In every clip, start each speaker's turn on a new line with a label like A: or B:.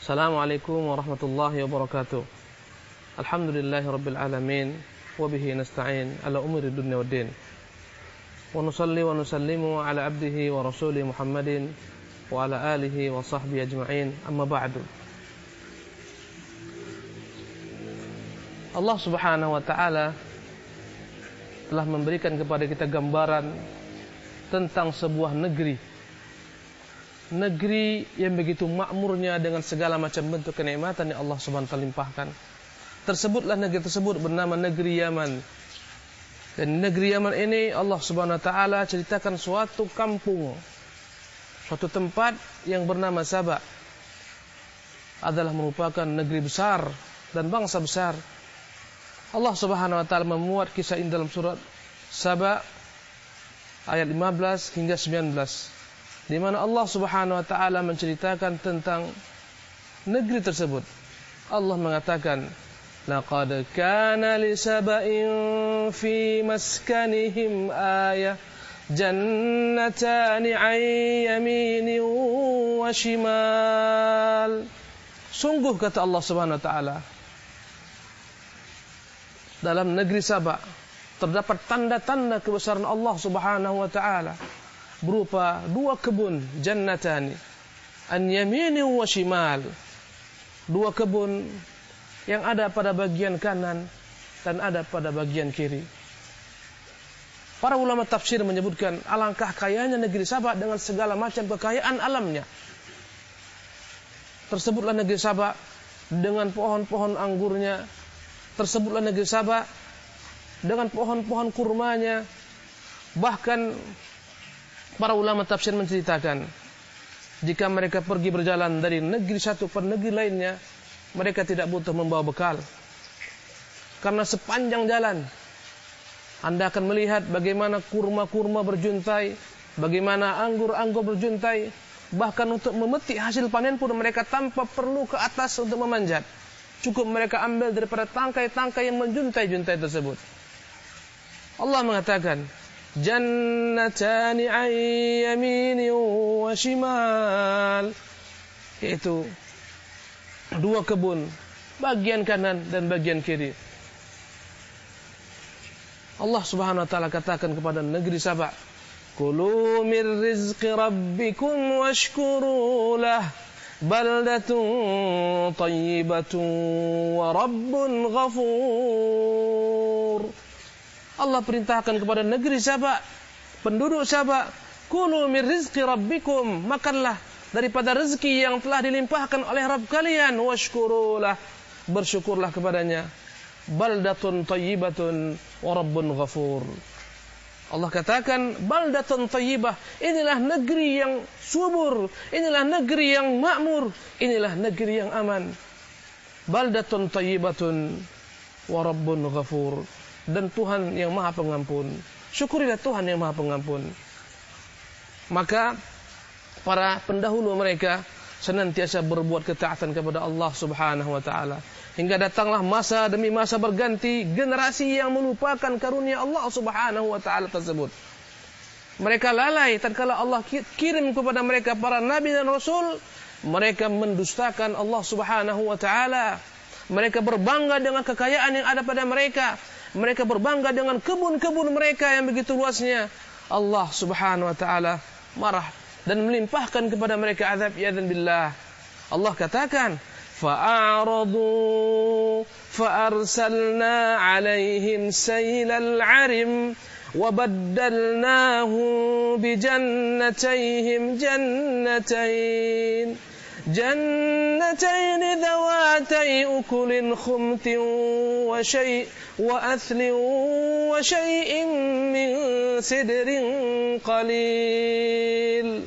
A: Assalamualaikum warahmatullahi wabarakatuh. Alhamdulillahi rabbil alamin, wa bihi nasta'in ala umuri dunya waddin. Wa nusalli wa nusallimu ala abdihi wa rasuli Muhammadin wa ala alihi wa sahbihi ajma'in. Amma ba'du. Allah Subhanahu wa taala telah memberikan kepada kita gambaran tentang sebuah negeri yang begitu makmurnya dengan segala macam bentuk kenikmatan yang Allah Subhanahu wa taala limpahkan. Tersebutlah negeri tersebut bernama negeri Yaman. Dan negeri Yaman ini Allah Subhanahu wa taala ceritakan suatu kampung, suatu tempat yang bernama Saba adalah merupakan negeri besar dan bangsa besar. Allah Subhanahu wa taala memuat kisah ini dalam surat Saba ayat 15 hingga 19. Di mana Allah Subhanahu wa taala menceritakan tentang negeri tersebut. Allah mengatakan, "Laqad kana li saba'in fi maskanihim ayah, jannatani 'an yaminin wa shimal." Sungguh kata Allah Subhanahu wa taala, dalam negeri Saba terdapat tanda-tanda kebesaran Allah Subhanahu wa taala berupa dua kebun, jannatani an yamini wa shimal, dua kebun yang ada pada bagian kanan dan ada pada bagian kiri. Para ulama tafsir menyebutkan alangkah kayanya negeri Saba dengan segala macam kekayaan alamnya. Tersebutlah negeri Saba dengan pohon-pohon anggurnya, tersebutlah negeri Saba dengan pohon-pohon kurmanya. Bahkan para ulama tafsir menceritakan, jika mereka pergi berjalan dari negeri satu ke negeri lainnya, mereka tidak butuh membawa bekal. Karena sepanjang jalan Anda akan melihat bagaimana kurma-kurma berjuntai, bagaimana anggur-anggur berjuntai. Bahkan untuk memetik hasil panen pun mereka tanpa perlu ke atas untuk memanjat. Cukup mereka ambil daripada tangkai-tangkai yang menjuntai-juntai tersebut. Allah mengatakan, jannatani 'an yaminin wa shimal, yaitu dua kebun, bagian kanan dan bagian kiri. Allah Subhanahu wa taala katakan kepada negeri Saba, "Kulu min rizqi rabbikum washkuru lah, baldatun thayyibatun wa rabbun ghafur." Allah perintahkan kepada negeri Saba, penduduk Saba, "Kulu min rizqi rabbikum," makanlah daripada rezeki yang telah dilimpahkan oleh Rabb kalian, washkurulah, bersyukurlah kepadanya, baldatun thayyibatun wa rabbun ghafur. Allah katakan baldatun thayyibah, inilah negeri yang subur, inilah negeri yang makmur, inilah negeri yang aman. Baldatun thayyibatun wa rabbun ghafur, dan Tuhan yang Maha Pengampun. Syukurilah Tuhan yang Maha Pengampun. Maka para pendahulu mereka senantiasa berbuat ketaatan kepada Allah Subhanahu wa taala, hingga datanglah masa demi masa berganti, generasi yang melupakan karunia Allah Subhanahu wa taala tersebut. Mereka lalai tatkala Allah kirim kepada mereka para nabi dan rasul, mereka mendustakan Allah Subhanahu wa taala. Mereka berbangga dengan kekayaan yang ada pada mereka. Mereka berbangga dengan kebun-kebun mereka yang begitu luasnya. Allah Subhanahu wa taala marah dan melimpahkan kepada mereka azab, ya'dzan billah. Allah katakan, fa'aradu fa'arsalna 'alaihim saylal 'arim wa baddalnahum bijannatayhim jannatayn dhawatay ukulin khumtin wa aslin wa shay'in min sidrin qalil.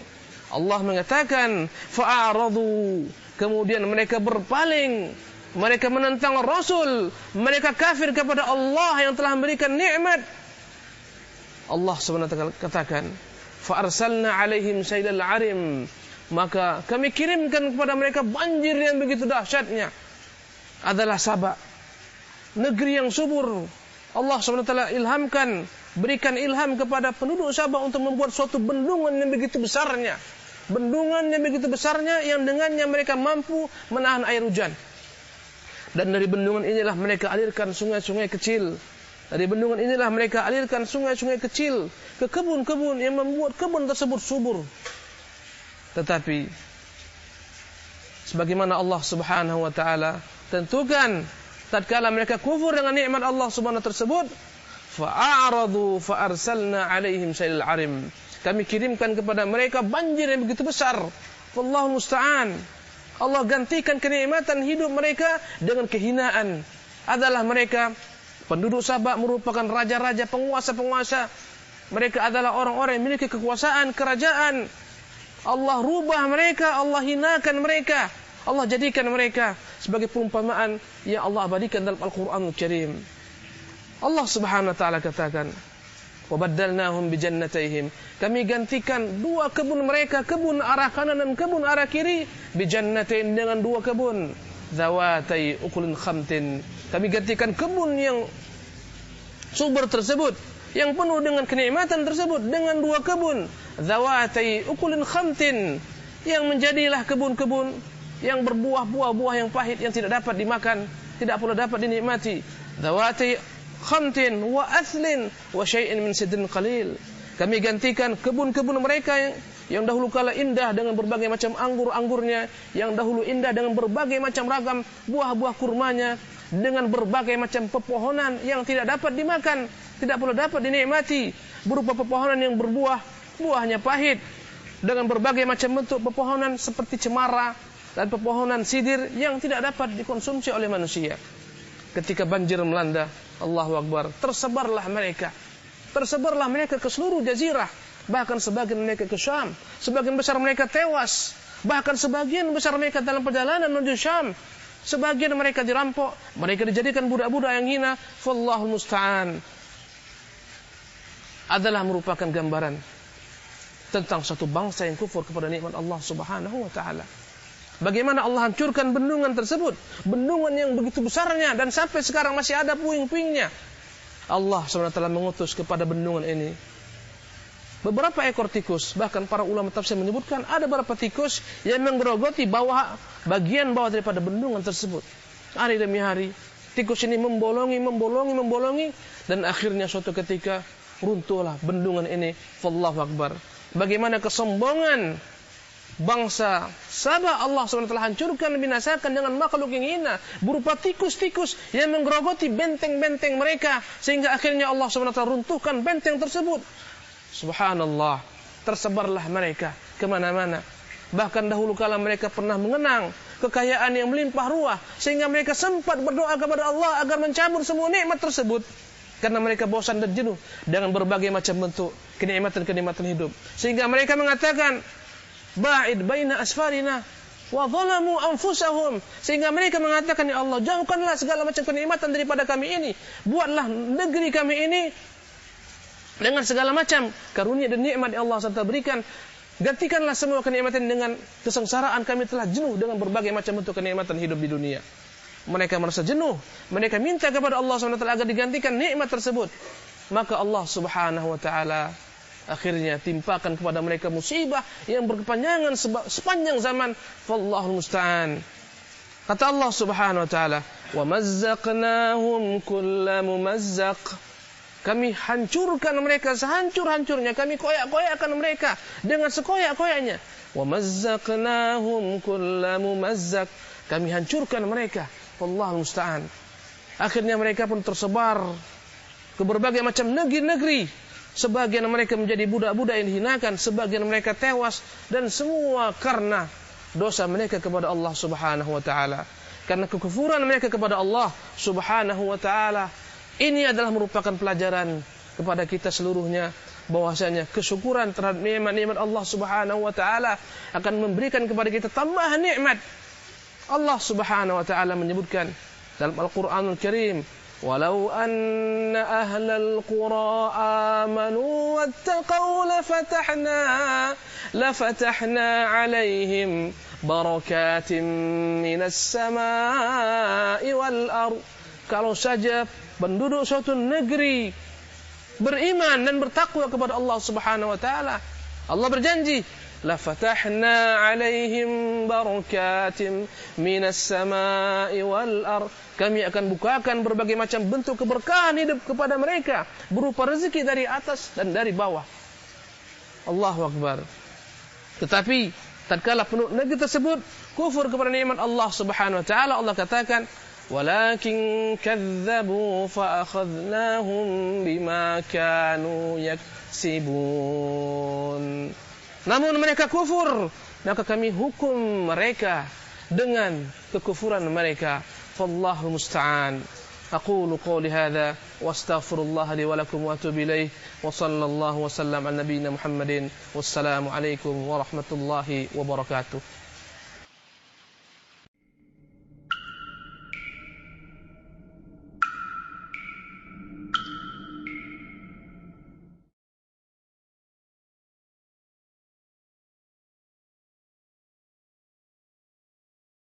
A: Allah mengatakan fa'aradu, kemudian mereka berpaling, mereka menentang Rasul, mereka kafir kepada Allah yang telah memberikan nikmat. Allah SWT katakan, fa'arsalna 'alaihim saylal 'arim, maka kami kirimkan kepada mereka banjir yang begitu dahsyatnya. Adalah Saba, negeri yang subur. Allah SWT berikan ilham kepada penduduk Saba untuk membuat suatu bendungan yang begitu besarnya. Bendungan yang begitu besarnya yang dengannya mereka mampu menahan air hujan. Dan dari bendungan inilah mereka alirkan sungai-sungai kecil. Dari bendungan inilah mereka alirkan sungai-sungai kecil ke kebun-kebun yang membuat kebun tersebut subur. Tetapi sebagaimana Allah Subhanahu wa taala tentukan, tatkala mereka kufur dengan nikmat Allah Subhanahu tersebut, fa'aradu fa'arsalna 'alaihim sailal 'arim. Kami kirimkan kepada mereka banjir yang begitu besar. Wallahu musta'an. Allah gantikan kenikmatan hidup mereka dengan kehinaan. Adalah mereka penduduk Sabak merupakan raja-raja, penguasa-penguasa. Mereka adalah orang-orang yang memiliki kekuasaan, kerajaan. Allah rubah mereka, Allah hinakan mereka. Allah jadikan mereka sebagai perumpamaan yang Allah abadikan dalam Al-Quranul Karim. Allah Subhanahu wa taala katakan, "Wabaddalnahum bijannatayhim." Kami gantikan dua kebun mereka, kebun arah kanan dan kebun arah kiri, bijannatain, dengan dua kebun, zawatai ukulin khamtin. Kami gantikan kebun yang subur tersebut, yang penuh dengan kenikmatan tersebut, dengan dua kebun, zawatai ukulin khamtin, yang menjadilah kebun-kebun yang berbuah-buah yang pahit, yang tidak dapat dimakan, tidak pula dapat dinikmati. Zawatai khamtin wa athlin wa syai'in min sidrin qalil. Kami gantikan kebun-kebun mereka yang dahulu kala indah dengan berbagai macam anggur-anggurnya, yang dahulu indah dengan berbagai macam ragam buah-buah kurmanya, dengan berbagai macam pepohonan yang tidak dapat dimakan, tidak pula dapat dinikmati, berupa pepohonan yang berbuah, buahnya pahit, dengan berbagai macam bentuk pepohonan seperti cemara dan pepohonan sidir yang tidak dapat dikonsumsi oleh manusia. Ketika banjir melanda, Allahu Akbar, tersebarlah mereka ke seluruh jazirah, bahkan sebagian mereka ke Syam, sebagian besar mereka tewas, bahkan sebagian besar mereka dalam perjalanan menuju Syam, sebagian mereka dirampok, mereka dijadikan budak-budak yang hina. Wallahu musta'an. Adalah merupakan gambaran tentang satu bangsa yang kufur kepada nikmat Allah Subhanahu wa taala. Bagaimana Allah hancurkan bendungan tersebut, bendungan yang begitu besarnya dan sampai sekarang masih ada puing-puingnya. Allah SWT mengutus kepada bendungan ini beberapa ekor tikus. Bahkan para ulama tafsir menyebutkan ada beberapa tikus yang menggerogoti bagian bawah daripada bendungan tersebut. Hari demi hari tikus ini membolongi, dan akhirnya suatu ketika runtuhlah bendungan ini. Wallahu Akbar. Bagaimana kesombongan bangsa Sabah, Allah SWT hancurkan, binasakan dengan makhluk yang hina berupa tikus-tikus yang menggerogoti benteng-benteng mereka, sehingga akhirnya Allah SWT runtuhkan benteng tersebut. Subhanallah, tersebarlah mereka kemana-mana. Bahkan dahulu kala mereka pernah mengenang kekayaan yang melimpah ruah, sehingga mereka sempat berdoa kepada Allah agar mencabut semua nikmat tersebut, karena mereka bosan dan jenuh dengan berbagai macam bentuk kenikmatan-kenikmatan hidup, sehingga mereka mengatakan, ba'id baina asfarina wa zalamu anfusahum, sehingga mereka mengatakan, ya Allah, jauhkanlah segala macam kenikmatan daripada kami ini, buatlah negeri kami ini dengan segala macam karunia dan nikmat yang Allah SWT berikan, gantikanlah semua kenikmatan dengan kesengsaraan, kami telah jenuh dengan berbagai macam bentuk kenikmatan hidup di dunia. Mereka merasa jenuh, mereka minta kepada Allah SWT agar digantikan nikmat tersebut. Maka Allah Subhanahu wa taala akhirnya timpakan kepada mereka musibah yang berkepanjangan sepanjang zaman. Wallahu musta'an. Kata Allah Subhanahu wa taala, "Wa mazzaqnahum kulla mumazzaq." Kami hancurkan mereka sehancur-hancurnya, kami koyak-koyakkan mereka dengan sekoyak-koyaknya. Wa mazzaqnahum kulla mumazzaq. Kami hancurkan mereka. Wallahu musta'an. Akhirnya mereka pun tersebar ke berbagai macam negeri-negeri. Sebagian mereka menjadi budak-budak yang dihinakan, sebagian mereka tewas, dan semua karena dosa mereka kepada Allah Subhanahu wa taala. Karena kekufuran mereka kepada Allah Subhanahu wa taala. Ini adalah merupakan pelajaran kepada kita seluruhnya, bahwasanya kesyukuran terhadap nikmat-nikmat Allah Subhanahu wa taala akan memberikan kepada kita tambahan nikmat. Allah Subhanahu wa taala menyebutkan dalam Al-Qur'anul Karim, walau anna ahlal qura amanu wattaqaw lafatahna alaihim barakatin minas samai wal ard. Kalau saja penduduk suatu negeri beriman dan bertakwa kepada Allah Subhanahu wa taala, Allah berjanji lafatahna 'alaihim barakatim minas sama'i wal ardh. Kami akan bukakan berbagai macam bentuk keberkahan hidup kepada mereka berupa rezeki dari atas dan dari bawah. Allahu Akbar. Tetapi tatkala penduduk negeri tersebut kufur kepada nikmat Allah Subhanahu wa taala, Allah katakan, "Walakin kadzdzabu fa akhadnahum bima kanu yaksibun." Namun mereka kufur, maka kami hukum mereka dengan kekufuran mereka. Fallahu musta'an. أقول قولي هذا واستغفر الله لي ولكم وأتوب إليه وصلى الله وسلم على نبينا محمد والسلام عليكم ورحمة الله وبركاته.